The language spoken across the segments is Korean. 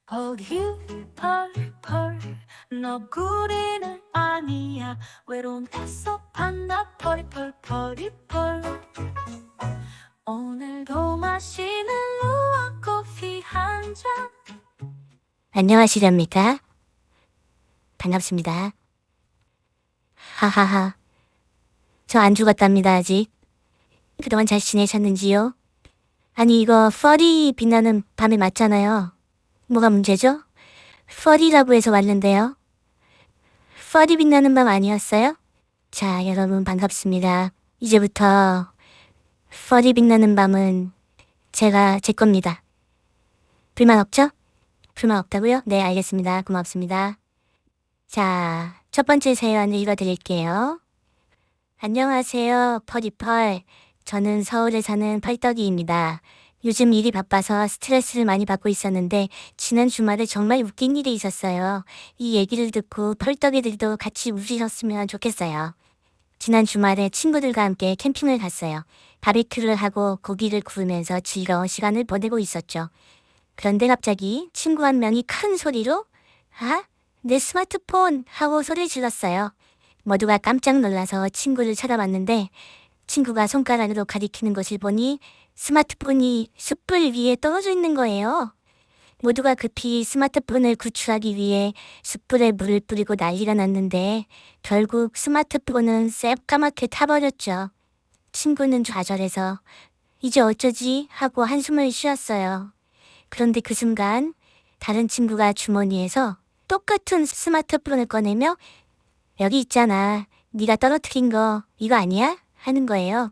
거기 펄펄 너구리는 아니야 외로운 애써 판다 펄펄펄이펄 오늘도 마시는 루아 커피 한 잔. 안녕하시렵니까? 반갑습니다. 하하하. 저 안 죽었답니다, 아직. 그동안 잘 지내셨는지요? 아니, 이거 펄이 빛나는 밤에 맞잖아요. 뭐가 문제죠? 펄이라고 해서 왔는데요. 펄이 빛나는 밤 아니었어요? 자, 여러분 반갑습니다. 이제부터 펄이 빛나는 밤은 제 겁니다. 불만 없죠? 불만 없다고요? 네, 알겠습니다. 고맙습니다. 자, 첫 번째 사연 읽어드릴게요. 안녕하세요, 펄이펄. 저는 서울에 사는 펄떡이입니다. 요즘 일이 바빠서 스트레스를 많이 받고 있었는데 지난 주말에 정말 웃긴 일이 있었어요. 이 얘기를 듣고 펄떡이들도 같이 웃으셨으면 좋겠어요. 지난 주말에 친구들과 함께 캠핑을 갔어요. 바비큐를 하고 고기를 구우면서 즐거운 시간을 보내고 있었죠. 그런데 갑자기 친구 한 명이 큰 소리로 아? 내 스마트폰! 하고 소리를 질렀어요. 모두가 깜짝 놀라서 친구를 쳐다봤는데 친구가 손가락으로 가리키는 것을 보니 스마트폰이 숯불 위에 떨어져 있는 거예요. 모두가 급히 스마트폰을 구출하기 위해 숯불에 물을 뿌리고 난리가 났는데 결국 스마트폰은 새까맣게 타버렸죠. 친구는 좌절해서 이제 어쩌지 하고 한숨을 쉬었어요. 그런데 그 순간 다른 친구가 주머니에서 똑같은 스마트폰을 꺼내며 여기 있잖아. 네가 떨어뜨린 거 이거 아니야? 하는 거예요.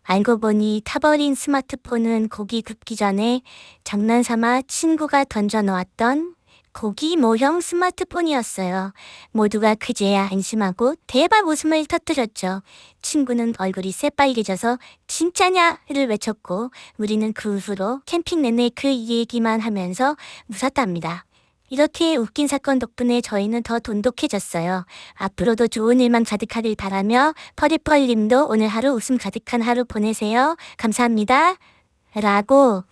알고 보니 타버린 스마트폰은 고기 굽기 전에 장난삼아 친구가 던져놓았던 고기 모형 스마트폰이었어요. 모두가 그제야 안심하고 대박 웃음을 터뜨렸죠. 친구는 얼굴이 새빨개져서 진짜냐?를 외쳤고 우리는 그 후로 캠핑 내내 그 얘기만 하면서 웃었답니다. 이렇게 웃긴 사건 덕분에 저희는 더 돈독해졌어요. 앞으로도 좋은 일만 가득하길 바라며 펄이펄님도 오늘 하루 웃음 가득한 하루 보내세요. 감사합니다. 라고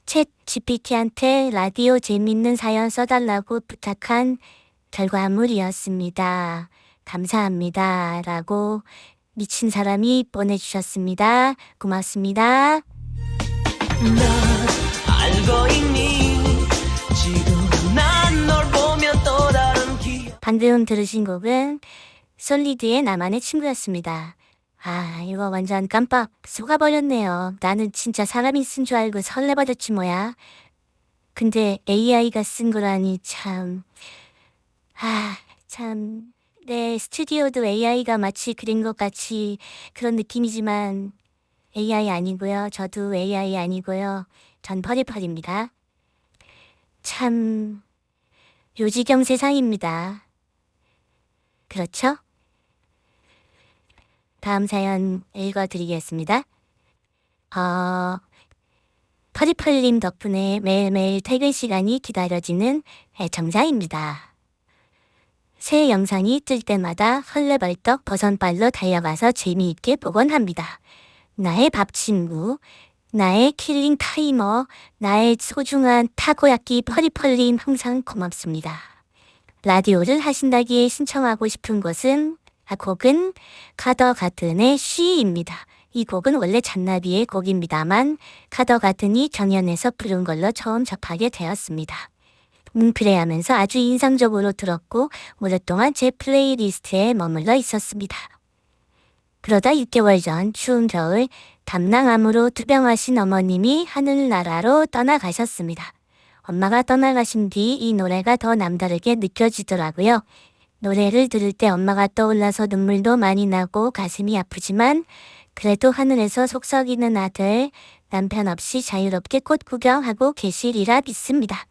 챗 GPT한테 라디오 재밌는 사연 써달라고 부탁한 결과물이었습니다. 감사합니다. 라고 미친 사람이 보내주셨습니다. 고맙습니다. 넌 알고 있니 지금 난 널 보면 또 다른 기억. 방금 들으신 곡은 솔리드의 나만의 친구였습니다. 아, 이거 완전 깜빡 속아버렸네요. 나는 진짜 사람이 쓴 줄 알고 설레버렸지 뭐야. 근데 AI가 쓴 거라니 참. 참. 내 스튜디오도 AI가 마치 그린 것 같이 그런 느낌이지만 AI 아니고요. 저도 AI 아니고요. 전 펄이펄입니다. 참 요지경 세상입니다. 그렇죠? 다음 사연 읽어드리겠습니다. 펄이펄님 덕분에 매일매일 퇴근 시간이 기다려지는 애청자입니다. 새 영상이 뜰 때마다 헐레벌떡 버선발로 달려가서 재미있게 보곤 합니다. 나의 밥 친구, 나의 킬링 타이머, 나의 소중한 타코야끼 펄이펄님 항상 고맙습니다. 라디오를 하신다기에 신청하고 싶은 곡은 카더가든의 쉬입니다. 이 곡은 원래 잔나비의 곡입니다만 카더가든이 경연에서 부른 걸로 처음 접하게 되었습니다. 뭉클해하면서 아주 인상적으로 들었고 오랫동안 제 플레이리스트에 머물러 있었습니다. 그러다 6개월 전 추운 겨울 담낭암으로 투병하신 어머님이 하늘나라로 떠나가셨습니다. 엄마가 떠나가신 뒤 이 노래가 더 남다르게 느껴지더라고요. 노래를 들을 때 엄마가 떠올라서 눈물도 많이 나고 가슴이 아프지만 그래도 하늘에서 속썩이는 아들, 남편 없이 자유롭게 꽃 구경하고 계시리라 믿습니다.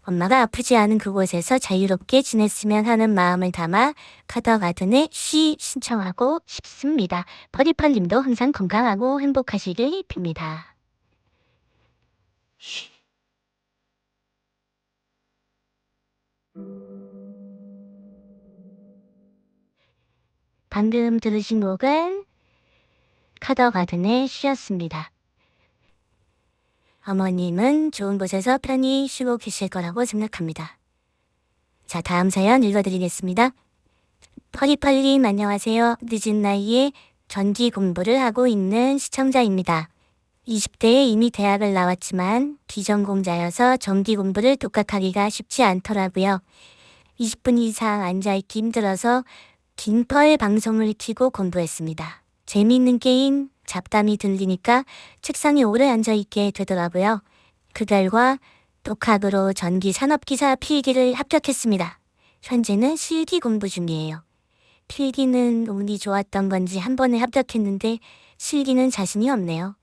엄마가 아프지 않은 그곳에서 자유롭게 지냈으면 하는 마음을 담아 카더가든의 쉬 신청하고 싶습니다. 버디펄님도 항상 건강하고 행복하시길 빕니다. 방금 들으신 곡은 카더가든의 쉬였습니다. 어머님은 좋은 곳에서 편히 쉬고 계실 거라고 생각합니다. 자, 다음 사연 읽어드리겠습니다. 퍼리펄님 안녕하세요. 늦은 나이에 전기 공부를 하고 있는 시청자입니다. 20대에 이미 대학을 나왔지만 비전공자여서 전기 공부를 독학하기가 쉽지 않더라고요. 20분 이상 앉아있기 힘들어서 긴펄 방송을 켜고 공부했습니다. 재미있는 게임, 잡담이 들리니까 책상에 오래 앉아있게 되더라고요. 그 결과 독학으로 전기산업기사 필기를 합격했습니다. 현재는 실기 공부 중이에요. 필기는 운이 좋았던 건지 한 번에 합격했는데 실기는 자신이 없네요.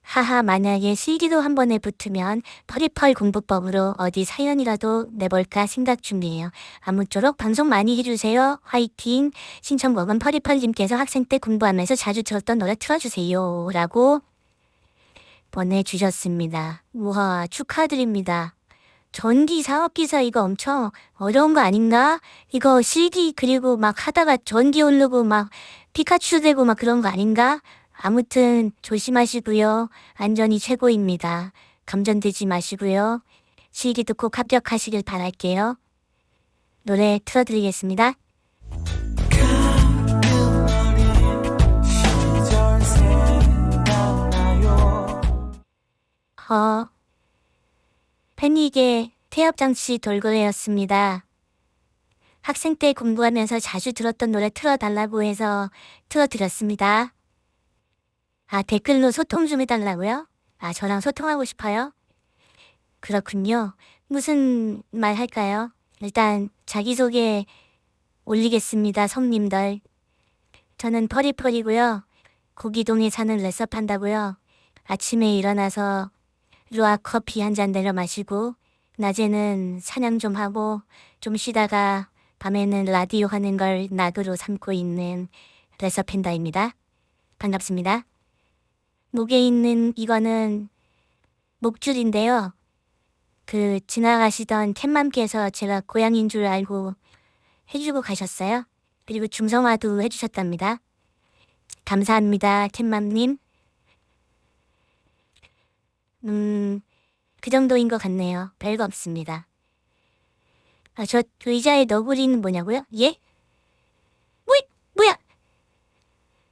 하하, 만약에 실기도 한 번에 붙으면 퍼리펄 공부법으로 어디 사연이라도 내볼까 생각 중이에요. 아무쪼록 방송 많이 해주세요. 화이팅! 신청곡은 퍼리펄님께서 학생 때 공부하면서 자주 들었던 노래 틀어주세요. 라고 보내주셨습니다. 우와, 축하드립니다. 전기 사업기사 이거 엄청 어려운 거 아닌가? 이거 실기 그리고 막 하다가 전기 오르고 막 피카츄 되고 막 그런 거 아닌가? 아무튼 조심하시고요. 안전이 최고입니다. 감전되지 마시고요. 실기도 꼭 합격하시길 바랄게요. 노래 틀어드리겠습니다. 패닉의 태엽장치 돌고래였습니다. 학생 때 공부하면서 자주 들었던 노래 틀어달라고 해서 틀어드렸습니다. 아, 댓글로 소통 좀 해달라고요? 아, 저랑 소통하고 싶어요? 그렇군요. 무슨 말 할까요? 일단 자기소개 올리겠습니다, 성님들. 저는 퍼리펄이고요. 고기동에 사는 레서판다고요. 아침에 일어나서 루아 커피 한 잔 내려 마시고 낮에는 사냥 좀 하고 좀 쉬다가 밤에는 라디오 하는 걸 낙으로 삼고 있는 레서팬다입니다. 반갑습니다. 목에 있는 이거는 목줄인데요. 지나가시던 캣맘께서 제가 고양이인 줄 알고 해주고 가셨어요. 그리고 중성화도 해주셨답니다. 감사합니다, 캣맘님. 그 정도인 것 같네요. 별거 없습니다. 아, 저 의자에 너구리는 뭐냐고요? 예? 뭐야?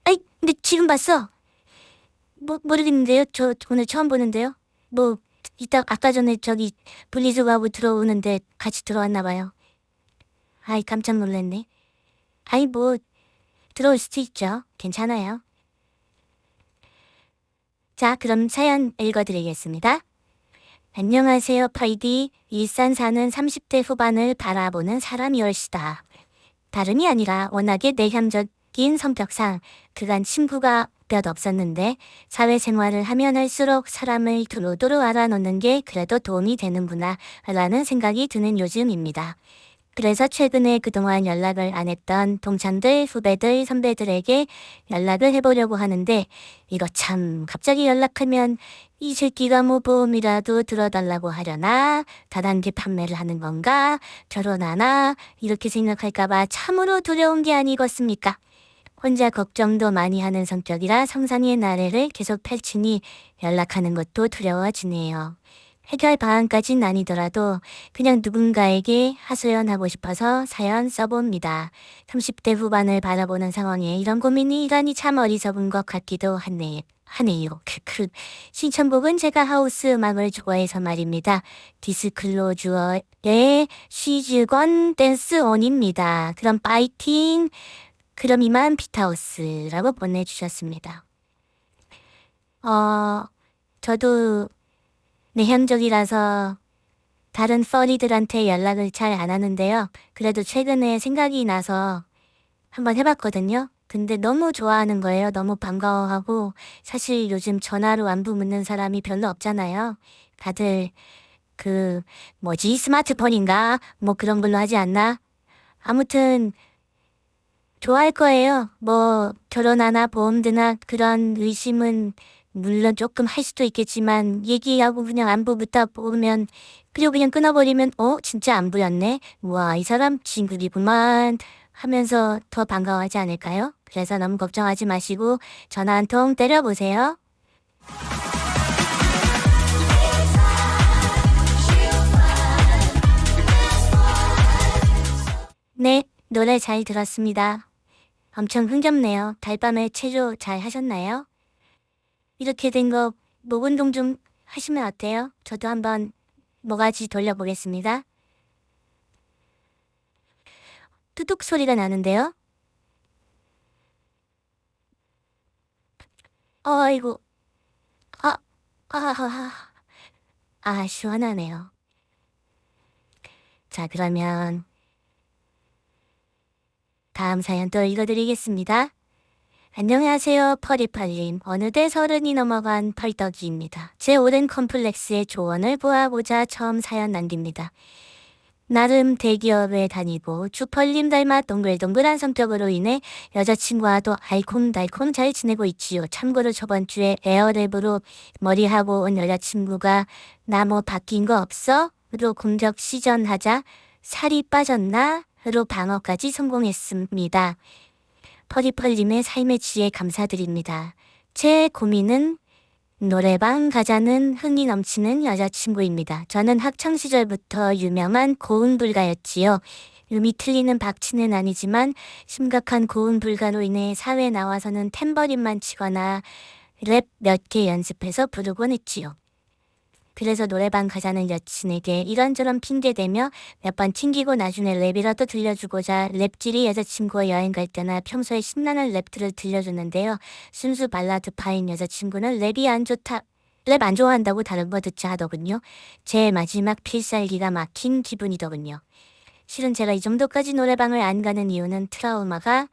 아이, 근데 지금 봤어. 모르겠는데요. 저 오늘 처음 보는데요. 아까 전에 저기 분리수거하고 들어오는데 같이 들어왔나 봐요. 아이, 깜짝 놀랐네. 아이, 들어올 수도 있죠. 괜찮아요. 자, 그럼 사연 읽어드리겠습니다. 안녕하세요, 파이디. 일산 사는 30대 후반을 바라보는 사람이얼시다. 다름이 아니라 워낙에 내향적인 성격상 그간 친구가 몇 없었는데 사회생활을 하면 할수록 사람을 두루두루 알아놓는 게 그래도 도움이 되는구나 라는 생각이 드는 요즘입니다. 그래서 최근에 그동안 연락을 안 했던 동창들, 후배들, 선배들에게 연락을 해보려고 하는데 이거 참 갑자기 연락하면 이 새끼가 보험이라도 들어달라고 하려나? 다단계 판매를 하는 건가? 결혼하나? 이렇게 생각할까봐 참으로 두려운 게 아니겠습니까? 혼자 걱정도 많이 하는 성격이라 성상의 나래를 계속 펼치니 연락하는 것도 두려워지네요. 해결 방안까진 아니더라도 그냥 누군가에게 하소연하고 싶어서 사연 써봅니다. 30대 후반을 바라보는 상황에 이런 고민이 이라니 참 어리석은 것 같기도 하네요. 신청곡은 제가 하우스 음악을 좋아해서 말입니다. 디스클로주어의 쉬즈건 댄스온입니다. 그럼 파이팅! 그럼 이만 비타우스라고 보내주셨습니다. 저도 내향적이라서 다른 퍼리들한테 연락을 잘 안 하는데요. 그래도 최근에 생각이 나서 한번 해봤거든요. 근데 너무 좋아하는 거예요. 너무 반가워하고 사실 요즘 전화로 안부 묻는 사람이 별로 없잖아요. 다들 스마트폰인가? 그런 걸로 하지 않나? 아무튼 좋아할 거예요. 결혼하나 보험 드나 그런 의심은 물론 조금 할 수도 있겠지만 얘기하고 그냥 안부 묻다 보면 그리고 그냥 끊어버리면 진짜 안부였네. 우와, 이 사람 친구이구만 하면서 더 반가워하지 않을까요? 그래서 너무 걱정하지 마시고 전화 한 통 때려보세요. 노래 잘 들었습니다. 엄청 흥겹네요. 달밤에 체조 잘 하셨나요? 이렇게 된 거 목 운동 좀 하시면 어때요? 저도 한번 모가지 돌려보겠습니다. 뚜둑 소리가 나는데요? 아이고, 아, 시원하네요. 자, 그러면 다음 사연 또 읽어드리겠습니다. 안녕하세요, 퍼리펄님. 어느덧 30이 넘어간 펄떡이입니다. 제 오랜 컴플렉스의 조언을 보아보자 처음 사연 남깁니다. 나름 대기업에 다니고 주펄님 닮아 동글동글한 성격으로 인해 여자친구와도 알콩달콩 잘 지내고 있지요. 참고로 저번 주에 에어랩으로 머리하고 온 여자친구가 나 뭐 바뀐 거 없어? 로 공격 시전하자 살이 빠졌나? 로 방어까지 성공했습니다. 퍼리펄님의 삶의 지혜 감사드립니다. 제 고민은 노래방 가자는 흥이 넘치는 여자친구입니다. 저는 학창시절부터 유명한 고음불가였지요. 음이 틀리는 박치는 아니지만 심각한 고음불가로 인해 사회에 나와서는 탬버린만 치거나 랩 몇 개 연습해서 부르곤 했지요. 그래서 노래방 가자는 여친에게 이런저런 핑계대며 몇 번 튕기고 나중에 랩이라도 들려주고자 랩질이 여자친구와 여행 갈 때나 평소에 신나는 랩들을 들려주는데요. 순수 발라드 파인 여자친구는 랩이 안 좋다. 랩 안 좋아한다고 다른 거 듣자 하더군요. 제 마지막 필살기가 막힌 기분이더군요. 실은 제가 이 정도까지 노래방을 안 가는 이유는 트라우마가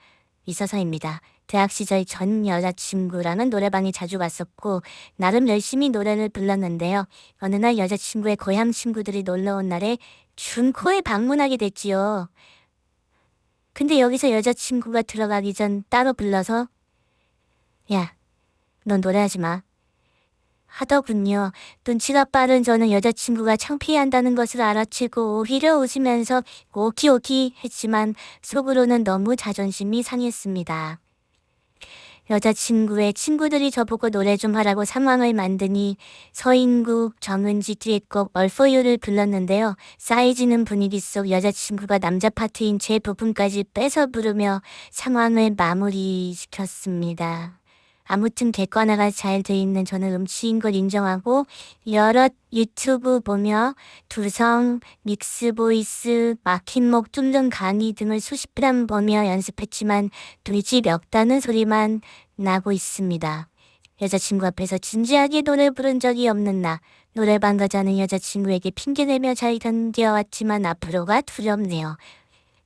있어서입니다. 대학 시절 전 여자친구랑은 노래방에 자주 갔었고 나름 열심히 노래를 불렀는데요. 어느 날 여자친구의 고향 친구들이 놀러온 날에 준코에 방문하게 됐지요. 근데 여기서 여자친구가 들어가기 전 따로 불러서 야, 넌 노래하지 마. 하더군요. 눈치가 빠른 저는 여자친구가 창피한다는 것을 알아채고 오히려 웃으면서 오키오키 했지만 속으로는 너무 자존심이 상했습니다. 여자친구의 친구들이 저보고 노래 좀 하라고 상황을 만드니 서인국, 정은지 듀엣곡 All For You를 불렀는데요. 쌓이지는 분위기 속 여자친구가 남자 파트인 제 부분까지 뺏어 부르며 상황을 마무리시켰습니다. 아무튼 객관화가 잘 돼 있는 저는 음치인 걸 인정하고 여러 유튜브 보며 두성, 믹스보이스, 막힌목 뚫는 강의 등을 수십 편 보며 연습했지만 돼지 멱다는 소리만 나고 있습니다. 여자친구 앞에서 진지하게 노래 부른 적이 없는 나. 노래방 가자는 여자친구에게 핑계내며 잘 견뎌왔지만 앞으로가 두렵네요.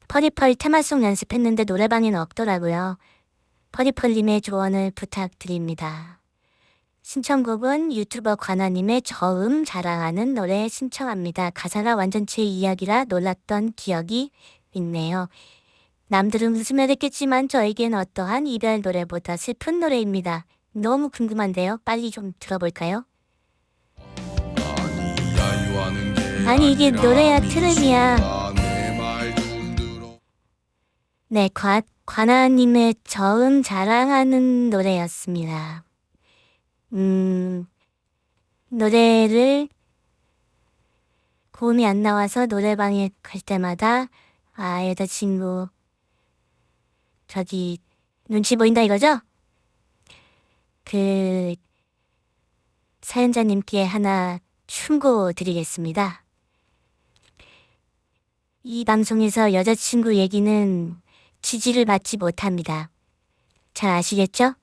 퍼리펄 테마송 연습했는데 노래방엔 없더라고요. 퍼리펄님의 조언을 부탁드립니다. 신청곡은 유튜버 관아님의 저음 자랑하는 노래 신청합니다. 가사가 완전체 이야기라 놀랐던 기억이 있네요. 남들은 웃으며 듣겠지만 저에겐 어떠한 이별 노래보다 슬픈 노래입니다. 너무 궁금한데요. 빨리 좀 들어볼까요? 아니 이게 노래야 트름이야. 네, 관아님의 저음 자랑하는 노래였습니다. 노래를 고음이 안 나와서 노래방에 갈 때마다 여자친구 저기 눈치 보인다 이거죠? 그 사연자님께 하나 충고 드리겠습니다. 이 방송에서 여자친구 얘기는 지지를 받지 못합니다. 잘 아시겠죠?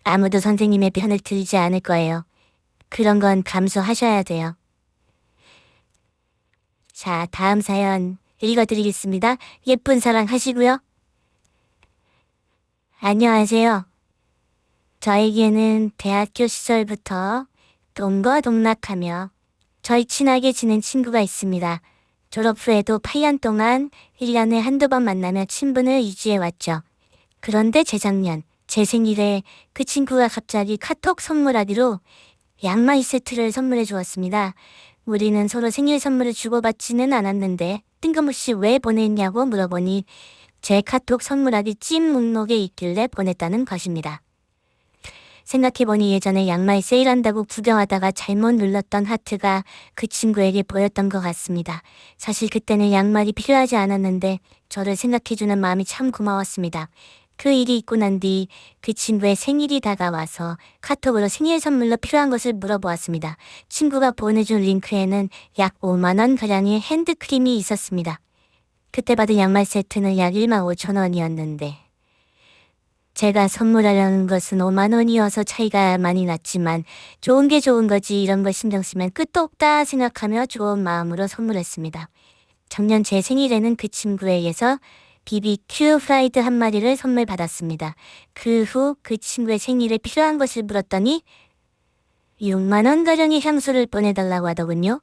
아무도 선생님의 편을 들지 않을 거예요. 그런 건 감수하셔야 돼요. 자, 다음 사연 읽어드리겠습니다. 예쁜 사랑 하시고요. 안녕하세요. 저에게는 대학교 시절부터 동거동락하며 절친하게 지낸 친구가 있습니다. 졸업 후에도 8년 동안 1년에 한두 번 만나며 친분을 유지해왔죠. 그런데 재작년 제 생일에 그 친구가 갑자기 카톡 선물하기로 양말 세트를 선물해 주었습니다. 우리는 서로 생일 선물을 주고받지는 않았는데 뜬금없이 왜 보냈냐고 물어보니 제 카톡 선물하기 찜 목록에 있길래 보냈다는 것입니다. 생각해보니 예전에 양말 세일한다고 구경하다가 잘못 눌렀던 하트가 그 친구에게 보였던 것 같습니다. 사실 그때는 양말이 필요하지 않았는데 저를 생각해주는 마음이 참 고마웠습니다. 그 일이 있고 난 뒤 그 친구의 생일이 다가와서 카톡으로 생일 선물로 필요한 것을 물어보았습니다. 친구가 보내준 링크에는 약 5만 원 가량의 핸드크림이 있었습니다. 그때 받은 양말 세트는 약 1만 5천 원이었는데 제가 선물하려는 것은 5만 원이어서 차이가 많이 났지만 좋은 게 좋은 거지 이런 거 신경 쓰면 끝도 없다 생각하며 좋은 마음으로 선물했습니다. 작년 제 생일에는 그 친구에 의해서 BBQ 프라이드 한 마리를 선물 받았습니다. 그 후 그 친구의 생일에 필요한 것을 물었더니 6만 원가량의 향수를 보내달라고 하더군요.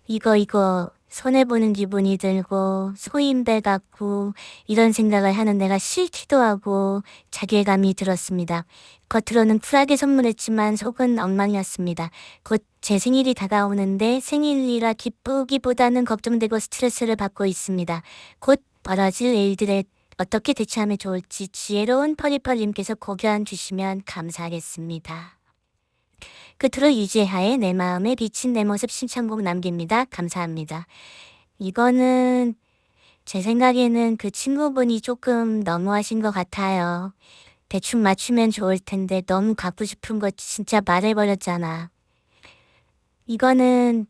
이거 손해보는 기분이 들고 소인배 같고 이런 생각을 하는 내가 싫기도 하고 자괴감이 들었습니다. 겉으로는 쿨하게 선물했지만 속은 엉망이었습니다. 곧 제 생일이 다가오는데 생일이라 기쁘기보다는 걱정되고 스트레스를 받고 있습니다. 곧 벌어질 일들에 어떻게 대처하면 좋을지 지혜로운 펄리펄님께서 고견 주시면 감사하겠습니다. 끝으로 유재하의 내 마음에 비친 내 모습 신청곡 남깁니다. 감사합니다. 이거는 제 생각에는 그 친구분이 조금 너무하신 것 같아요. 대충 맞추면 좋을 텐데 너무 갖고 싶은 거 진짜 말해버렸잖아. 이거는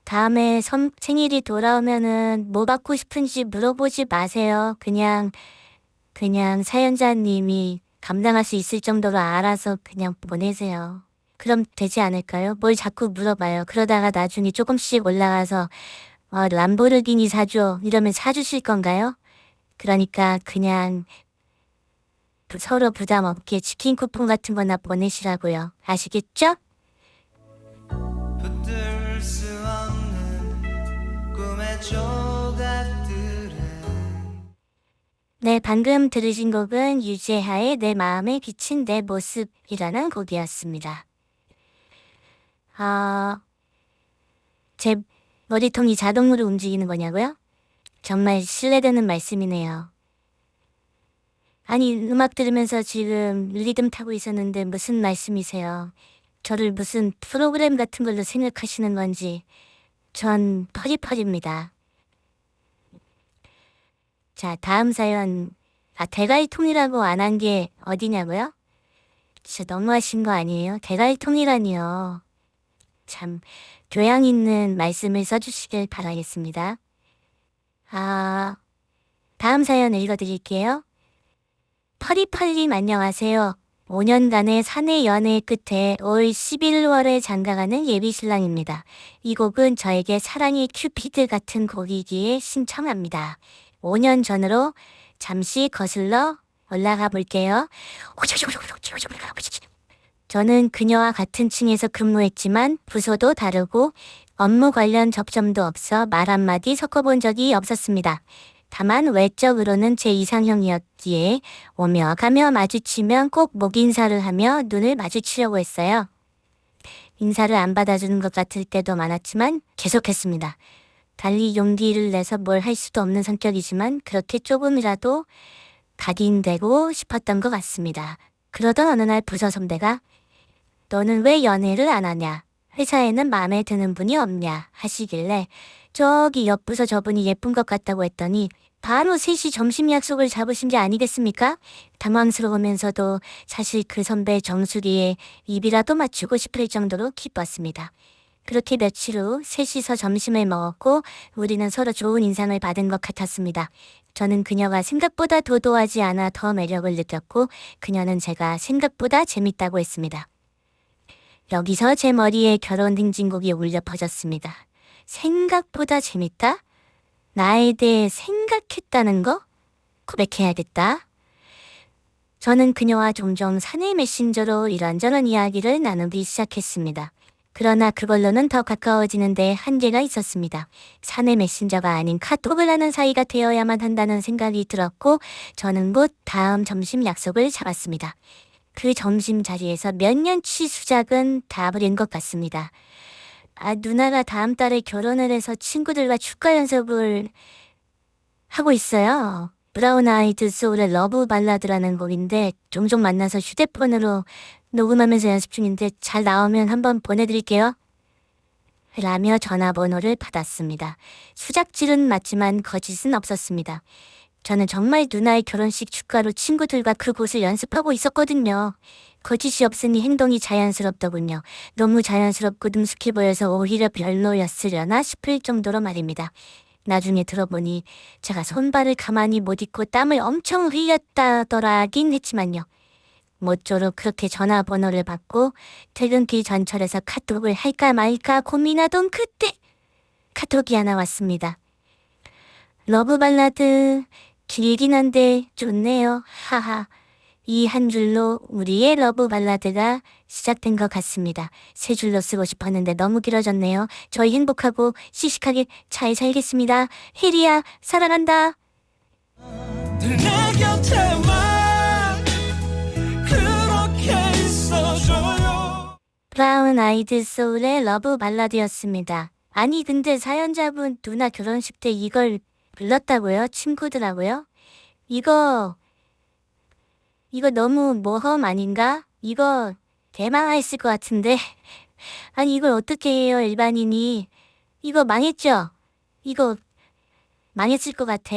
다음에 생일이 돌아오면은 뭐 받고 싶은지 물어보지 마세요. 그냥 사연자님이 감당할 수 있을 정도로 알아서 그냥 보내세요. 그럼 되지 않을까요? 뭘 자꾸 물어봐요. 그러다가 나중에 조금씩 올라가서 람보르기니 사줘 이러면 사주실 건가요? 그러니까 그냥 서로 부담 없게 치킨 쿠폰 같은 거나 보내시라고요. 아시겠죠? 붙들 수 없는 꿈의 조각들에 네, 방금 들으신 곡은 유재하의 내 마음에 비친 내 모습이라는 곡이었습니다. 제 머리통이 자동으로 움직이는 거냐고요? 정말 신뢰되는 말씀이네요. 아니, 음악 들으면서 지금 리듬 타고 있었는데 무슨 말씀이세요? 저를 무슨 프로그램 같은 걸로 생각하시는 건지 전 퍼리퍼리입니다. 자, 다음 사연. 대갈통이라고 안 한 게 어디냐고요? 진짜 너무하신 거 아니에요? 대갈통이라니요. 참 교양 있는 말씀을 써주시길 바라겠습니다. 다음 사연 읽어드릴게요. 퍼리펄님 안녕하세요. 5년간의 사내 연애 끝에 올 11월에 장가가는 예비신랑입니다. 이 곡은 저에게 사랑의 큐피드 같은 곡이기에 신청합니다. 5년 전으로 잠시 거슬러 올라가 볼게요. 저는 그녀와 같은 층에서 근무했지만 부서도 다르고 업무 관련 접점도 없어 말 한마디 섞어본 적이 없었습니다. 다만 외적으로는 제 이상형이었기에 오며 가며 마주치면 꼭 목 인사를 하며 눈을 마주치려고 했어요. 인사를 안 받아주는 것 같을 때도 많았지만 계속했습니다. 달리 용기를 내서 뭘 할 수도 없는 성격이지만 그렇게 조금이라도 각인되고 싶었던 것 같습니다. 그러던 어느 날 부서 선배가 너는 왜 연애를 안 하냐? 회사에는 마음에 드는 분이 없냐? 하시길래 저기 옆 부서 저분이 예쁜 것 같다고 했더니 바로 3시 점심 약속을 잡으신 게 아니겠습니까? 당황스러우면서도 사실 그 선배 정수리에 입이라도 맞추고 싶을 정도로 기뻤습니다. 그렇게 며칠 후 셋이서 점심을 먹었고 우리는 서로 좋은 인상을 받은 것 같았습니다. 저는 그녀가 생각보다 도도하지 않아 더 매력을 느꼈고 그녀는 제가 생각보다 재밌다고 했습니다. 여기서 제 머리에 결혼 행진곡이 울려 퍼졌습니다. 생각보다 재밌다? 나에 대해 생각했다는 거? 고백해야겠다. 저는 그녀와 종종 사내 메신저로 이런저런 이야기를 나누기 시작했습니다. 그러나 그걸로는 더 가까워지는데 한계가 있었습니다. 사내 메신저가 아닌 카톡을 하는 사이가 되어야만 한다는 생각이 들었고 저는 곧 다음 점심 약속을 잡았습니다. 그 점심 자리에서 몇 년치 수작은 다 버린 것 같습니다. 누나가 다음 달에 결혼을 해서 친구들과 축가 연습을 하고 있어요. 브라운 아이드 소울의 러브 발라드라는 곡인데 종종 만나서 휴대폰으로 녹음하면서 연습 중인데 잘 나오면 한번 보내드릴게요. 라며 전화번호를 받았습니다. 수작질은 맞지만 거짓은 없었습니다. 저는 정말 누나의 결혼식 축가로 친구들과 그곳을 연습하고 있었거든요. 거짓이 없으니 행동이 자연스럽더군요. 너무 자연스럽고 능숙해 보여서 오히려 별로였으려나 싶을 정도로 말입니다. 나중에 들어보니 제가 손발을 가만히 못 잊고 땀을 엄청 흘렸다더라긴 했지만요. 모쪼록 그렇게 전화번호를 받고 퇴근길 전철에서 카톡을 할까 말까 고민하던 그때 카톡이 하나 왔습니다. 러브 발라드 길긴 한데 좋네요. 하하. 이 한 줄로 우리의 러브 발라드가 시작된 것 같습니다. 세 줄로 쓰고 싶었는데 너무 길어졌네요. 저희 행복하고 씩씩하게 잘 살겠습니다. 혜리야 사랑한다. 늘 내 곁에만 그렇게 있어줘요. 브라운 아이드 소울의 러브 발라드였습니다. 아니 근데 사연자분 누나 결혼식 때 이걸 불렀다고요? 친구들하고요? 이거 너무 모험 아닌가? 이거 대망했을 것 같은데. 아니 이걸 어떻게 해요 일반인이. 이거 망했죠? 이거 망했을 것 같아.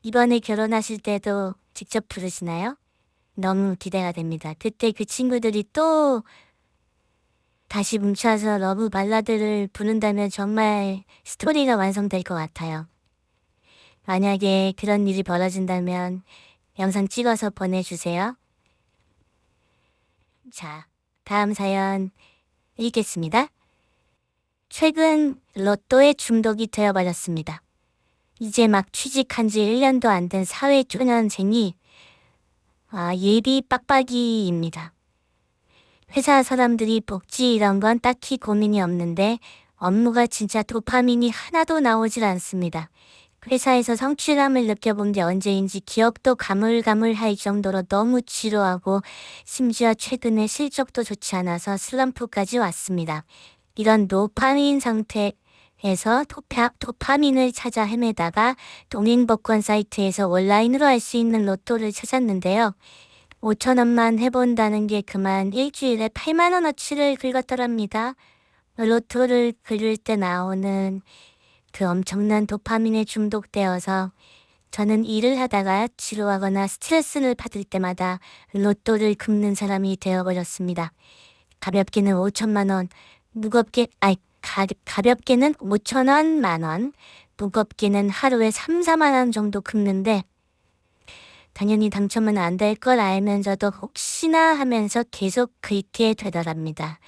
이번에 결혼하실 때도 직접 부르시나요? 너무 기대가 됩니다. 그때 그 친구들이 또 다시 뭉쳐서 러브 발라드를 부른다면 정말 스토리가 완성될 것 같아요. 만약에 그런 일이 벌어진다면 영상 찍어서 보내주세요. 자, 다음 사연 읽겠습니다. 최근 로또에 중독이 되어버렸습니다. 이제 막 취직한 지 1년도 안 된 사회초년생이 예비 빡빡이입니다. 회사 사람들이 복지 이런 건 딱히 고민이 없는데 업무가 진짜 도파민이 하나도 나오질 않습니다. 회사에서 성취감을 느껴본 게 언제인지 기억도 가물가물할 정도로 너무 지루하고 심지어 최근에 실적도 좋지 않아서 슬럼프까지 왔습니다. 이런 노파민 상태에서 도파민을 찾아 헤매다가 동행복권 사이트에서 온라인으로 할 수 있는 로또를 찾았는데요. 5,000원만 해본다는 게 그만 일주일에 8만원어치를 긁었더랍니다. 로또를 긁을 때 나오는 그 엄청난 도파민에 중독되어서 저는 일을 하다가 지루하거나 스트레스를 받을 때마다 로또를 긁는 사람이 되어버렸습니다. 가볍게는 5천만원, 가볍게는 5천원, 만원, 무겁게는 하루에 3, 4만원 정도 긁는데 당연히 당첨은 안 될 걸 알면서도 혹시나 하면서 계속 긁게 되더랍니다.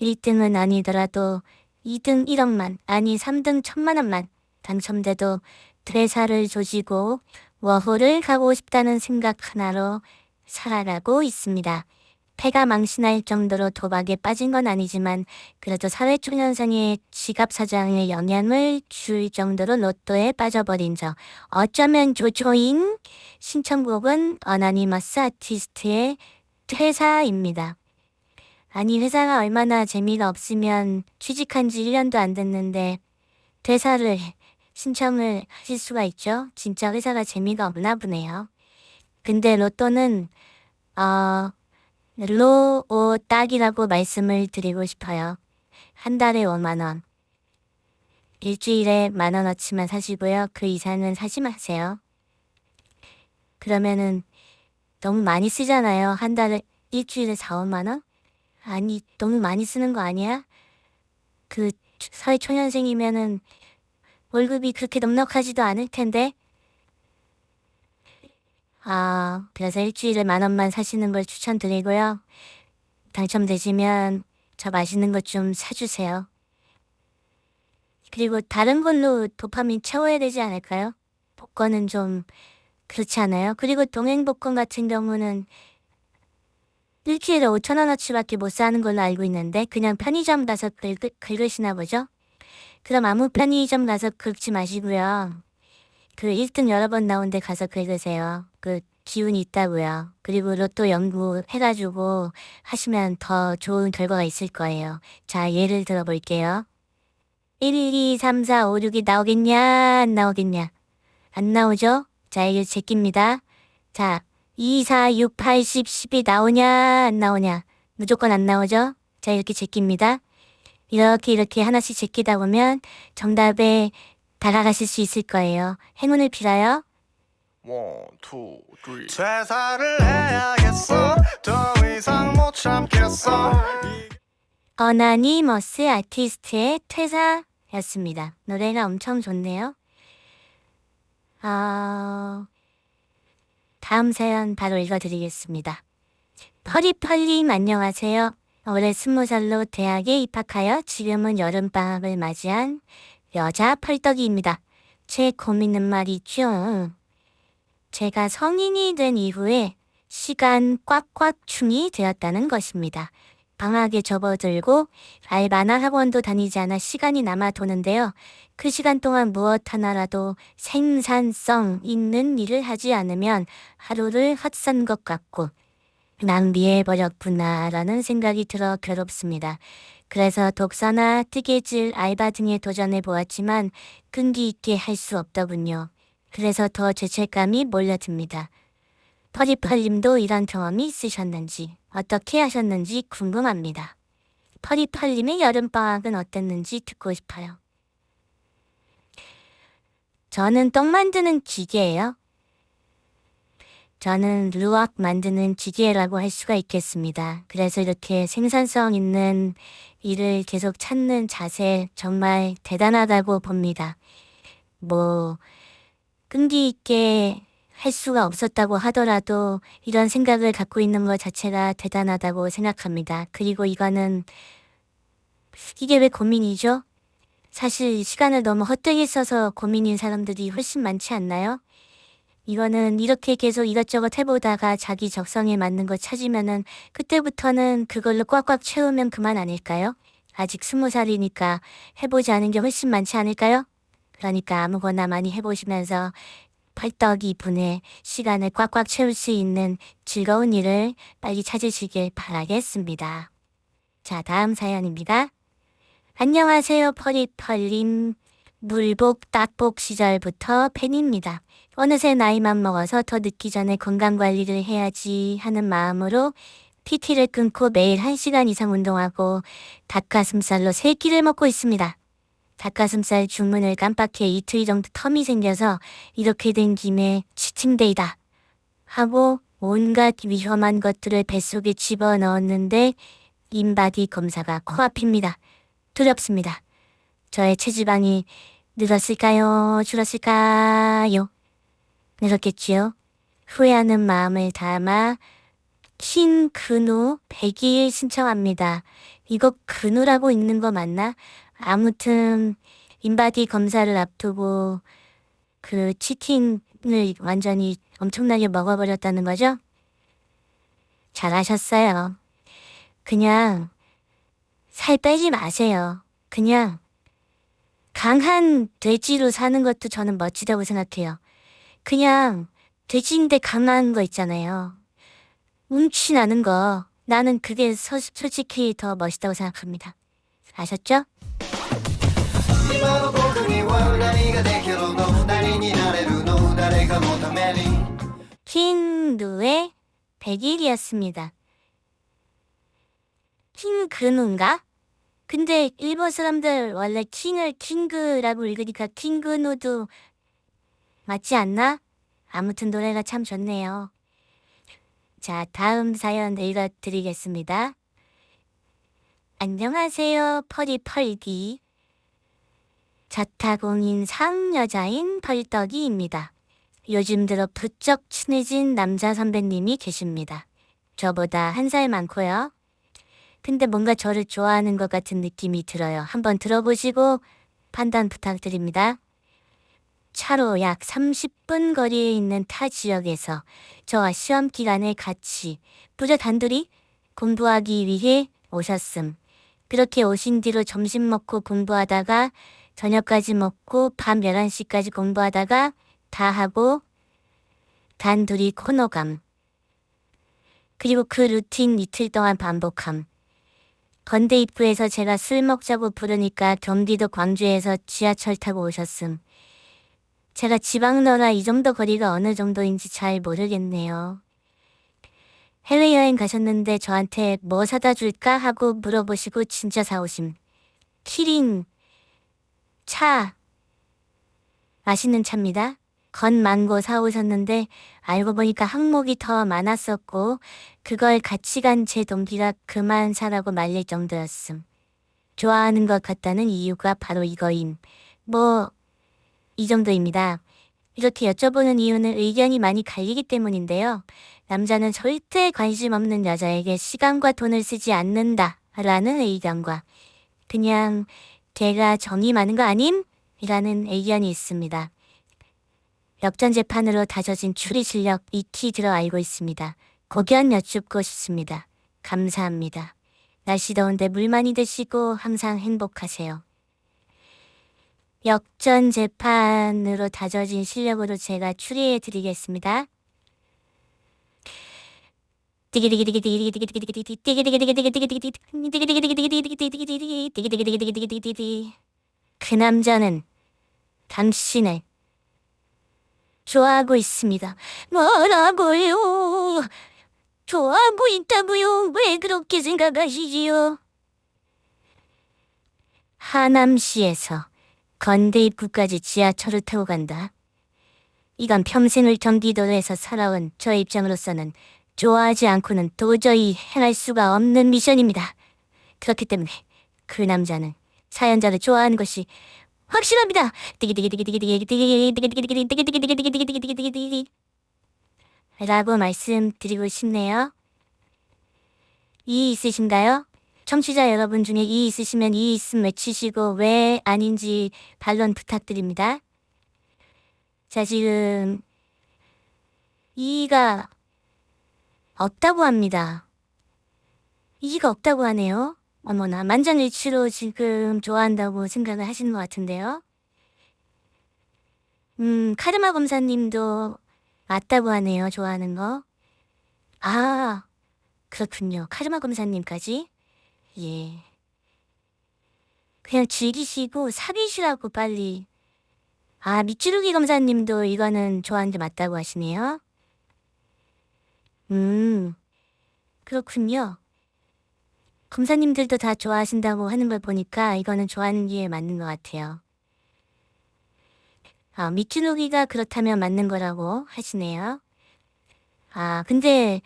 1등은 아니더라도 2등 1억만, 아니 3등 1,000만원만 당첨돼도 퇴사를 조지고 워홀을 가고 싶다는 생각 하나로 살아가고 있습니다. 패가 망신할 정도로 도박에 빠진 건 아니지만 그래도 사회초년생의 지갑사정에 영향을 줄 정도로 로또에 빠져버린 저 어쩌면 조조인. 신청곡은 어나니머스 아티스트의 퇴사입니다. 아니 회사가 얼마나 재미가 없으면 취직한 지 1년도 안 됐는데 퇴사를 신청을 하실 수가 있죠. 진짜 회사가 재미가 없나 보네요. 근데 로또는 로오 딱이라고 말씀을 드리고 싶어요. 한 달에 5만원. 일주일에 10,000원어치만 사시고요. 그 이상은 사지 마세요. 그러면은 너무 많이 쓰잖아요. 한 달에 일주일에 4, 5만원? 아니 너무 많이 쓰는 거 아니야? 그 사회초년생이면은 월급이 그렇게 넉넉하지도 않을 텐데. 그래서 일주일에 10,000원만 사시는 걸 추천드리고요. 당첨되시면 저 맛있는 것 좀 사주세요. 그리고 다른 걸로 도파민 채워야 되지 않을까요? 복권은 좀 그렇지 않아요? 그리고 동행복권 같은 경우는 일주일에 5,000원어치밖에 못 사는 걸로 알고 있는데 그냥 편의점 가서 긁으시나 보죠? 그럼 아무 편의점 가서 긁지 마시고요. 그 1등 여러 번 나온 데 가서 긁으세요. 그 기운이 있다고요. 그리고 로또 연구해가지고 하시면 더 좋은 결과가 있을 거예요. 자, 예를 들어볼게요. 1, 2, 3, 4, 5, 6이 나오겠냐? 안 나오겠냐? 안 나오죠? 자, 이거 제끼입니다. 자, 2, 4, 6, 8, 10, 12 나오냐, 안 나오냐? 무조건 안 나오죠? 자, 이렇게 제끼입니다. 이렇게 하나씩 제끼다 보면 정답에 다가가실 수 있을 거예요. 행운을 빌어요. 1, 2, 3. 퇴사를 해야겠어. 더 이상 못 참겠어. 어나니머스 아티스트의 퇴사였습니다. 노래가 엄청 좋네요. 다음 사연 바로 읽어드리겠습니다. 펄이펄님 안녕하세요. 올해 20살로 대학에 입학하여 지금은 여름방학을 맞이한 여자 펄떡이입니다. 제 고민은 말이죠. 제가 성인이 된 이후에 시간 꽉꽉충이 되었다는 것입니다. 방학에 접어들고 알바나 학원도 다니지 않아 시간이 남아 도는데요. 그 시간 동안 무엇 하나라도 생산성 있는 일을 하지 않으면 하루를 헛산 것 같고 낭비해버렸구나 라는 생각이 들어 괴롭습니다. 그래서 독서나 뜨개질, 알바 등에 도전해 보았지만 끈기 있게 할 수 없더군요. 그래서 더 죄책감이 몰려듭니다. 펄이펄님도 이런 경험이 있으셨는지 어떻게 하셨는지 궁금합니다. 펄이펄님의 여름방학은 어땠는지 듣고 싶어요. 저는 떡 만드는 기계예요. 저는 루악 만드는 기계라고 할 수가 있겠습니다. 그래서 이렇게 생산성 있는 일을 계속 찾는 자세 정말 대단하다고 봅니다. 끈기 있게 할 수가 없었다고 하더라도 이런 생각을 갖고 있는 것 자체가 대단하다고 생각합니다. 그리고 이게 왜 고민이죠? 사실 시간을 너무 헛되게 써서 고민인 사람들이 훨씬 많지 않나요? 이거는 이렇게 계속 이것저것 해보다가 자기 적성에 맞는 거 찾으면은 그때부터는 그걸로 꽉꽉 채우면 그만 아닐까요? 아직 20살이니까 해보지 않은 게 훨씬 많지 않을까요? 그러니까 아무거나 많이 해보시면서 펄떡이 분의 시간을 꽉꽉 채울 수 있는 즐거운 일을 빨리 찾으시길 바라겠습니다. 자, 다음 사연입니다. 안녕하세요, 펄이펄님. 물복, 딱복 시절부터 팬입니다. 어느새 나이만 먹어서 더 늦기 전에 건강관리를 해야지 하는 마음으로 PT를 끊고 매일 1시간 이상 운동하고 닭가슴살로 3끼를 먹고 있습니다. 닭가슴살 주문을 깜빡해 이틀 정도 텀이 생겨서 이렇게 된 김에 치팅데이다 하고 온갖 위험한 것들을 뱃속에 집어넣었는데 인바디 검사가 코앞입니다. 두렵습니다. 저의 체지방이 늘었을까요? 줄었을까요? 늘었겠지요? 후회하는 마음을 담아 흰근우 100일 신청합니다. 이거 근우라고 읽는 거 맞나? 아무튼 인바디 검사를 앞두고 그 치팅을 완전히 엄청나게 먹어버렸다는 거죠? 잘하셨어요. 그냥 살 빼지 마세요. 그냥 강한 돼지로 사는 것도 저는 멋지다고 생각해요. 그냥 돼지인데 강한 거 있잖아요. 운치 나는 거. 나는 그게 솔직히 더 멋있다고 생각합니다. 아셨죠? 킹누의 100일이었습니다. 킹근우인가? 근데 일본 사람들 원래 킹을 킹그라고 읽으니까 킹근우도 맞지 않나? 아무튼 노래가 참 좋네요. 자, 다음 사연 읽어드리겠습니다. 안녕하세요, 펄이펄기. 자타공인 상여자인 펄떡이입니다. 요즘 들어 부쩍 친해진 남자 선배님이 계십니다. 저보다 1살 많고요. 근데 뭔가 저를 좋아하는 것 같은 느낌이 들어요. 한번 들어보시고 판단 부탁드립니다. 차로 약 30분 거리에 있는 타 지역에서 저와 시험 기간에 같이 부자 단둘이 공부하기 위해 오셨음. 그렇게 오신 뒤로 점심 먹고 공부하다가 저녁까지 먹고 밤 11시까지 공부하다가 다 하고 단둘이 코너감. 그리고 그 루틴 이틀 동안 반복함. 건대 입구에서 제가 술 먹자고 부르니까 경기도 광주에서 지하철 타고 오셨음. 제가 지방너라 이 정도 거리가 어느 정도인지 잘 모르겠네요. 해외여행 가셨는데 저한테 뭐 사다 줄까 하고 물어보시고 진짜 사오심. 키링, 차, 맛있는 차입니다. 건망고 사오셨는데 알고 보니까 항목이 더 많았었고 그걸 같이 간 제 동기가 그만 사라고 말릴 정도였음. 좋아하는 것 같다는 이유가 바로 이거임. 뭐 이 정도입니다. 이렇게 여쭤보는 이유는 의견이 많이 갈리기 때문인데요. 남자는 절대 관심 없는 여자에게 시간과 돈을 쓰지 않는다 라는 의견과 그냥 걔가 정이 많은 거 아님? 이라는 의견이 있습니다. 역전재판으로 다져진 추리 실력 익히 들어 알고 있습니다. 고견 여쭙고 싶습니다. 감사합니다. 날씨 더운데 물 많이 드시고 항상 행복하세요. 역전재판으로 다져진 실력으로 제가 추리해 드리겠습니다. 그 남자는 당신을 좋아하고 있습니다. 뭐라고요? 좋아하고 있다고요? 왜 그렇게 생각하시지요? 하남시에서 건대 입구까지 지하철을 타고 간다. 이건 평생을 경기도에서 살아온 저의 입장으로서는 좋아하지 않고는 도저히 행할 수가 없는 미션입니다. 그렇기 때문에 그 남자는 사연자를 좋아하는 것이 확실합니다. 라고 말씀드리고 싶네요. 이의 있으신가요? 청취자 여러분 중에 이의 있으시면 이의 있음 외치시고 왜 아닌지 반론 부탁드립니다. 자, 지금 이의가 없다고 합니다. 이의가 없다고 하네요. 어머나, 만장일치로 지금 좋아한다고 생각을 하시는 것 같은데요. 카르마 검사님도 맞다고 하네요. 좋아하는 거. 아, 그렇군요. 카르마 검사님까지. 예. 그냥 즐기시고 사귀시라고 빨리. 아, 밑주르기 검사님도 이거는 좋아하는데 맞다고 하시네요. 그렇군요. 검사님들도 다 좋아하신다고 하는 걸 보니까 이거는 좋아하는 게 맞는 것 같아요. 아, 밑주르기가 그렇다면 맞는 거라고 하시네요. 아, 근데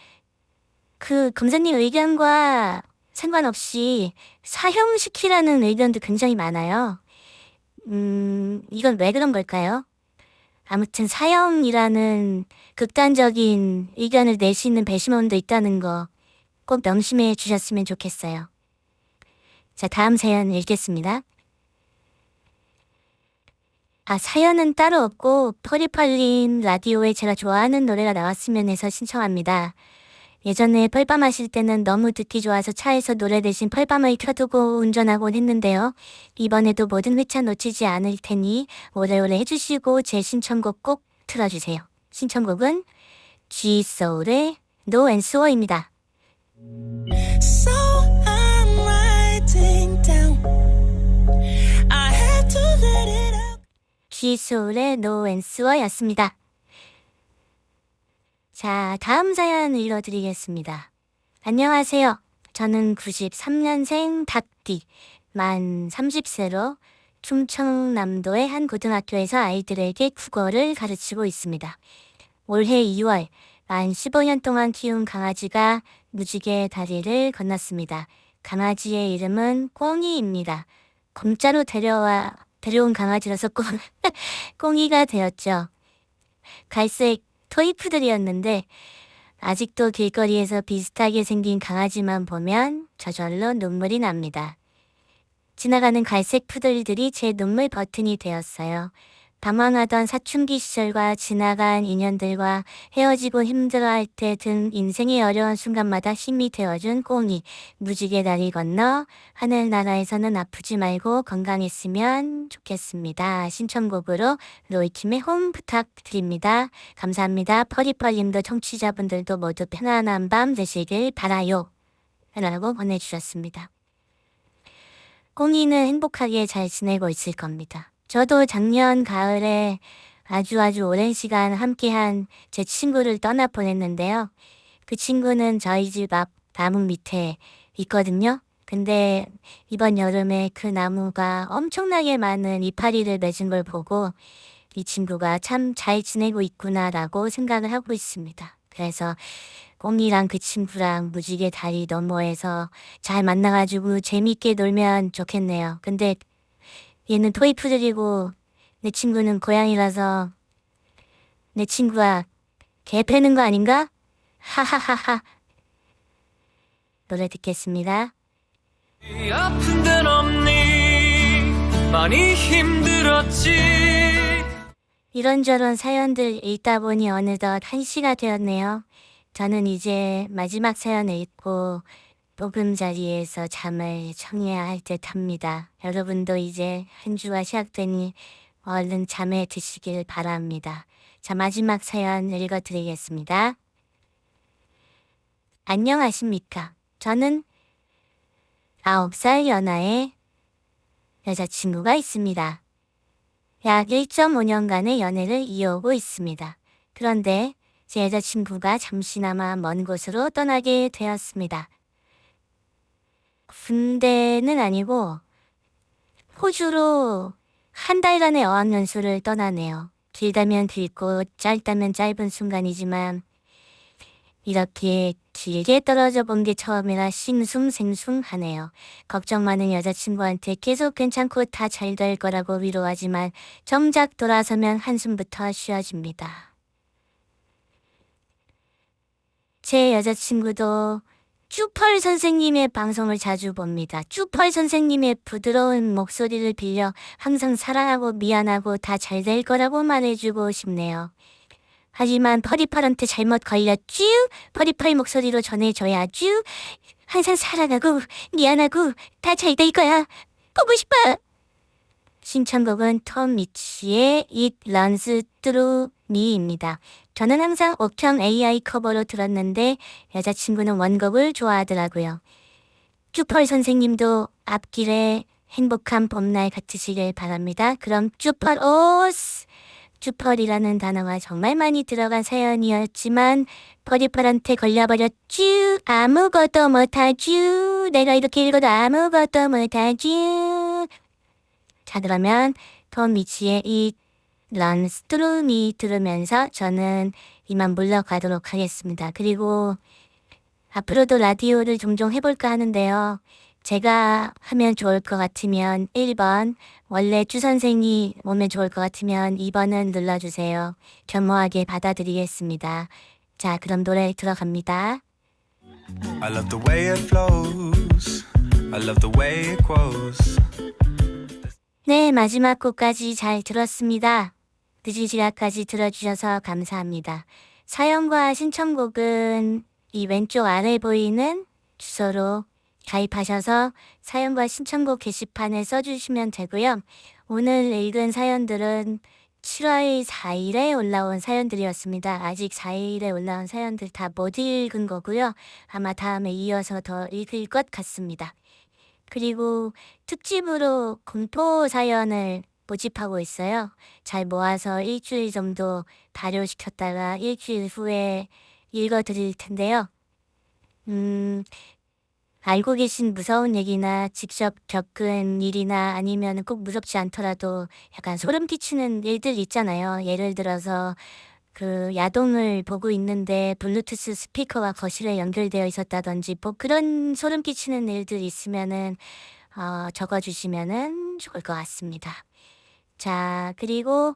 그 검사님 의견과 상관없이 사형시키라는 의견도 굉장히 많아요. 이건 왜 그런 걸까요? 아무튼 사형이라는 극단적인 의견을 내시는 배심원도 있다는 거 꼭 명심해 주셨으면 좋겠어요. 자, 다음 사연 읽겠습니다. 아, 사연은 따로 없고 펄이펄님 라디오에 제가 좋아하는 노래가 나왔으면 해서 신청합니다. 예전에 펄밤 하실 때는 너무 듣기 좋아서 차에서 노래 대신 펄밤을 켜두고 운전하곤 했는데요. 이번에도 모든 회차 놓치지 않을 테니 오래오래 해주시고 제 신청곡 꼭 틀어주세요. 신청곡은 Gsoul의 No Answer입니다. So I'm writing down. I had to let it out. Gsoul의 No Answer였습니다. 자, 다음 사연 읽어드리겠습니다. 안녕하세요. 저는 93년생 닭띠, 만 30세로 충청남도의 한 고등학교에서 아이들에게 국어를 가르치고 있습니다. 올해 2월, 만 15년 동안 키운 강아지가 무지개 다리를 건넜습니다. 강아지의 이름은 꽁이입니다. 공짜로 데려온 강아지라서 꽁이가 되었죠. 갈색 토이푸들이었는데 아직도 길거리에서 비슷하게 생긴 강아지만 보면 저절로 눈물이 납니다. 지나가는 갈색 푸들들이 제 눈물 버튼이 되었어요. 방황하던 사춘기 시절과 지나간 인연들과 헤어지고 힘들어할 때 등 인생의 어려운 순간마다 힘이 되어준 꽁이. 무지개 다리 건너 하늘나라에서는 아프지 말고 건강했으면 좋겠습니다. 신청곡으로 로이킴의 홈 부탁드립니다. 감사합니다. 펄이펄님도 청취자분들도 모두 편안한 밤 되시길 바라요. 라고 보내주셨습니다. 꽁이는 행복하게 잘 지내고 있을 겁니다. 저도 작년 가을에 아주 오랜 시간 함께한 제 친구를 떠나 보냈는데요. 그 친구는 저희 집 앞 나무 밑에 있거든요. 근데 이번 여름에 그 나무가 엄청나게 많은 이파리를 맺은 걸 보고 이 친구가 참 잘 지내고 있구나라고 생각을 하고 있습니다. 그래서 꽁이랑 그 친구랑 무지개 다리 너머에서 잘 만나가지고 재밌게 놀면 좋겠네요. 근데 얘는 토이푸들이고 내 친구는 고양이라서 내 친구가 개 패는 거 아닌가? 하하하하. 노래 듣겠습니다. 아픈 데는 없니 많이 힘들었지 이런저런 사연들 읽다 보니 어느덧 1시가 되었네요. 저는 이제 마지막 사연을 읽고 보금자리에서 잠을 청해야 할 듯 합니다. 여러분도 이제 한 주가 시작되니 얼른 잠에 드시길 바랍니다. 자, 마지막 사연 읽어드리겠습니다. 안녕하십니까. 저는 9살 연하의 여자친구가 있습니다. 약 1.5년간의 연애를 이어오고 있습니다. 그런데 제 여자친구가 잠시나마 먼 곳으로 떠나게 되었습니다. 군대는 아니고 호주로 한 달간의 어학연수를 떠나네요. 길다면 길고 짧다면 짧은 순간이지만 이렇게 길게 떨어져 본 게 처음이라 싱숭생숭하네요. 걱정 많은 여자친구한테 계속 괜찮고 다 잘 될 거라고 위로하지만 정작 돌아서면 한숨부터 쉬어집니다. 제 여자친구도 쭈펄 선생님의 방송을 자주 봅니다. 쭈펄 선생님의 부드러운 목소리를 빌려 항상 사랑하고 미안하고 다 잘 될 거라고 말해주고 싶네요. 하지만 퍼리펄한테 잘못 걸렸쥬? 퍼리펄 목소리로 전해줘야쥬? 항상 사랑하고 미안하고 다 잘 될 거야. 보고 싶어. 신청곡은 톰 미치의 It Runs Through Me입니다. 저는 항상 옥형 AI 커버로 들었는데 여자친구는 원곡을 좋아하더라고요. 쭈펄 선생님도 앞길에 행복한 봄날 같으시길 바랍니다. 그럼 쭈펄 오스! 쭈펄이라는 단어가 정말 많이 들어간 사연이었지만 퍼리펄한테 걸려버렸쥬. 아무것도 못하쥬. 내가 이렇게 읽어도 아무것도 못하쥬. 자, 그러면 톰 미치의 It Runs Through Me 들으면서 저는 이만 물러가도록 하겠습니다. 그리고 앞으로도 라디오를 종종 해볼까 하는데요. 제가 하면 좋을 것 같으면 1번, 원래 주 선생이 오면 좋을 것 같으면 2번은 눌러주세요. 겸허하게 받아들이겠습니다. 자, 그럼 노래 들어갑니다. I love the way it flows. I love the way it grows. 네, 마지막 곡까지 잘 들었습니다. 늦은 시간까지 들어주셔서 감사합니다. 사연과 신청곡은 이 왼쪽 아래 보이는 주소로 가입하셔서 사연과 신청곡 게시판에 써주시면 되고요. 오늘 읽은 사연들은 7월 4일에 올라온 사연들이었습니다. 아직 4일에 올라온 사연들 다 못 읽은 거고요. 아마 다음에 이어서 더 읽을 것 같습니다. 그리고 특집으로 공포 사연을 모집하고 있어요. 잘 모아서 일주일 정도 발효시켰다가 일주일 후에 읽어드릴 텐데요. 알고 계신 무서운 얘기나 직접 겪은 일이나 아니면 꼭 무섭지 않더라도 약간 소름 끼치는 일들 있잖아요. 예를 들어서 그 야동을 보고 있는데 블루투스 스피커가 거실에 연결되어 있었다든지 뭐 그런 소름 끼치는 일들 있으면은 적어주시면은 좋을 것 같습니다. 자, 그리고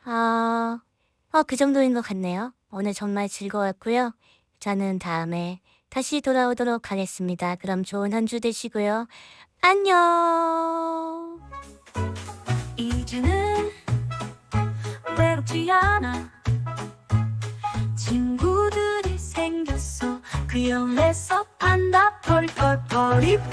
그 정도인 것 같네요. 오늘 정말 즐거웠고요. 저는 다음에 다시 돌아오도록 하겠습니다. 그럼 좋은 한 주 되시고요. 안녕. 이제는 외롭지 않아 친구들이 생겼어 그 영에서 판다 펄펄 펄이펄